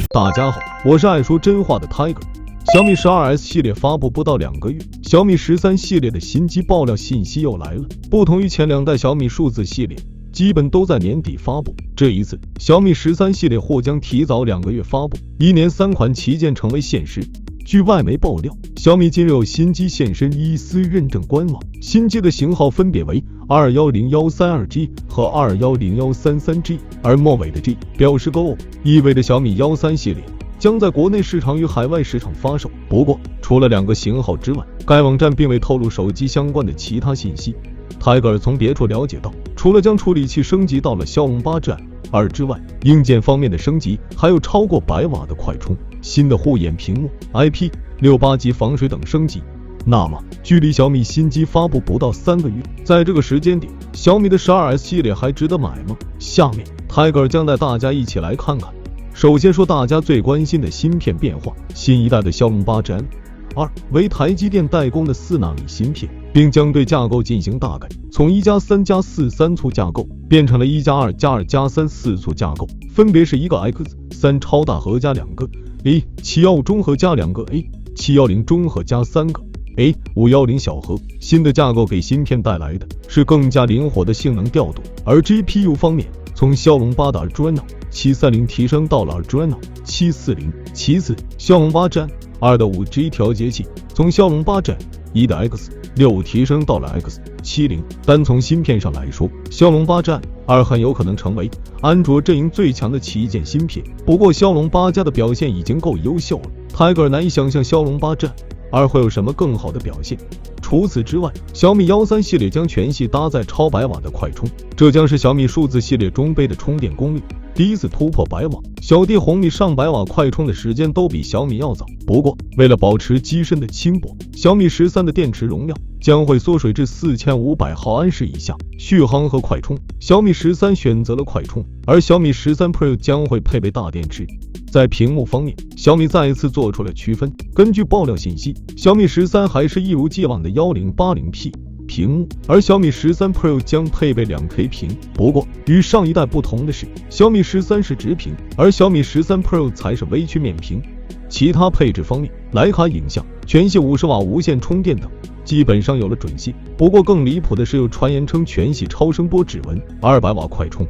大家好，我是爱说真话的 Tiger。小米 12S 系列发布不到2个月，小米13系列的新机爆料信息又来了。不同于前2代小米数字系列，基本都在年底发布，这一次小米13系列或将提早2个月发布，1年3款旗舰成为现实。据外媒爆料，小米近日有新机现身伊思认证官网，新机的型号分别为 210132G 和 210133G， 而末尾的 G 表示 Go， 意味着小米13系列将在国内市场与海外市场发售。不过，除了2个型号之外，该网站并未透露手机相关的其他信息。泰戈尔从别处了解到，除了将处理器升级到了骁龙8 Gen2之外，硬件方面的升级还有超过100瓦的快充、新的护眼屏幕、IP68级防水等升级。那么，距离小米新机发布不到3个月，在这个时间点，小米的 12S 系列还值得买吗？下面泰戈尔将带大家一起来看看。首先说大家最关心的芯片变化，新一代的骁龙8 Gen2 为台积电代工的4纳米芯片，并将对架构进行大改，从1+3+4 3簇架构变成了1+2+2+3 4簇架构，分别是一个 X3 超大核加2个 A715 中核加2个 A710 中核加3个 A510 小核。新的架构给芯片带来的是更加灵活的性能调度，而 GPU 方面，从骁龙8的 Adreno 730提升到了 Adreno 740。其次，骁龙8 Gen2 的 5G 调节器从骁龙8 Gen1 的 X6 提升到了 X70。单从芯片上来说，骁龙8 Gen2 很有可能成为安卓阵营最强的旗舰芯片。不过，骁龙8加的表现已经够优秀了，泰戈尔难以想象骁龙8 Gen2 会有什么更好的表现。除此之外，小米13系列将全系搭载超100瓦的快充，这将是小米数字系列中杯的充电功率第一次突破100瓦。小弟红米上100瓦快充的时间都比小米要早。不过，为了保持机身的轻薄，小米13的电池容量将会缩水至4500毫安时以下。续航和快充，小米13选择了快充，而小米13 Pro 将会配备大电池。在屏幕方面，小米再一次做出了区分。根据爆料信息，小米13还是一如既往的 1080p 屏幕，而小米13 Pro 将配备 2K 屏。不过，与上一代不同的是，小米13是直屏，而小米13 Pro 才是微曲面屏。其他配置方面，徕卡影像、全系50瓦无线充电等基本上有了准信。不过更离谱的是，有传言称全系超声波指纹、200瓦快充。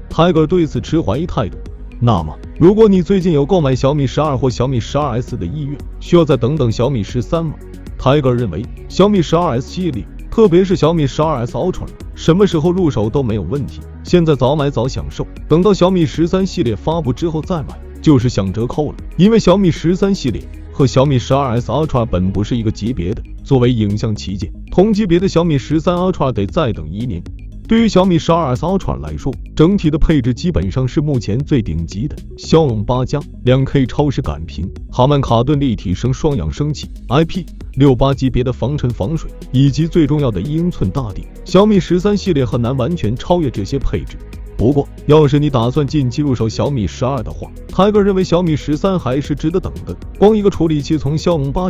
泰戈尔对此持怀疑态度。那么，如果你最近有购买小米12或小米 12S 的意愿，需要再等等小米13吗？泰戈尔认为，小米 12S 系列，特别是小米 12S Ultra， 什么时候入手都没有问题。现在早买早享受，等到小米13系列发布之后再买，就是享折扣了。因为小米13系列和小米 12S Ultra 本不是一个级别的，作为影像旗舰，同级别的小米13 Ultra 得再等1年。对于小米 12S Ultra 来说，整体的配置基本上是目前最顶级的。骁龙8加 2K 超视感屏、哈曼卡顿立体声双扬声器、IP68级别的防尘防水，以及最重要的1英寸大底，小米13系列很难完全超越这些配置。不过，要是你打算近期入手小米12的话，泰戈尔认为小米13还是值得等的。光一个处理器从骁龙8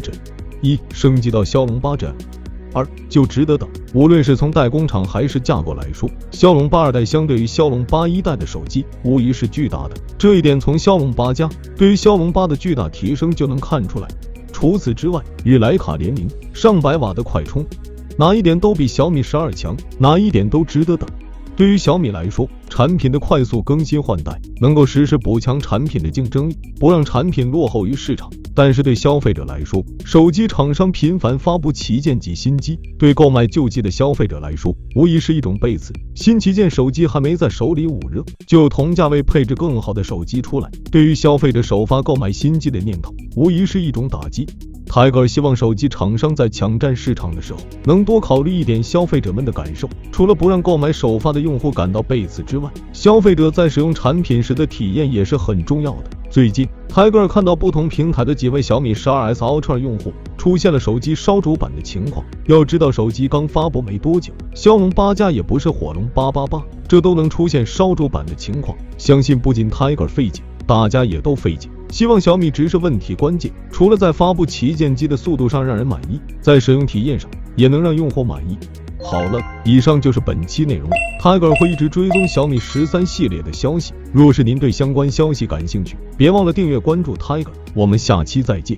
Gen1 升级到骁龙8 Gen2就值得等。无论是从代工厂还是架构来说，骁龙8 2代相对于骁龙8 1代的手机无疑是巨大的，这一点从骁龙8加对于骁龙8的巨大提升就能看出来。除此之外，与徕卡联名上100瓦的快充，哪一点都比小米12强，哪一点都值得等。对于小米来说，产品的快速更新换代能够实时补强产品的竞争力，不让产品落后于市场。但是对消费者来说，手机厂商频繁发布旗舰级新机，对购买旧机的消费者来说无疑是一种背刺。新旗舰手机还没在手里捂热，就有同价位配置更好的手机出来，对于消费者首发购买新机的念头无疑是一种打击。泰戈尔希望手机厂商在抢占市场的时候能多考虑一点消费者们的感受，除了不让购买首发的用户感到背刺之外，消费者在使用产品时的体验也是很重要的。最近，泰戈尔看到不同平台的几位小米 12S Ultra 用户出现了手机烧煮版的情况。要知道，手机刚发布没多久，骁龙8加也不是火龙888，这都能出现烧煮版的情况，相信不仅泰戈尔费解，大家也都费解。希望小米直视问题关键，除了在发布旗舰机的速度上让人满意，在使用体验上也能让用户满意。好了，以上就是本期内容。Tiger 会一直追踪小米13系列的消息，若是您对相关消息感兴趣，别忘了订阅关注 Tiger，我们下期再见。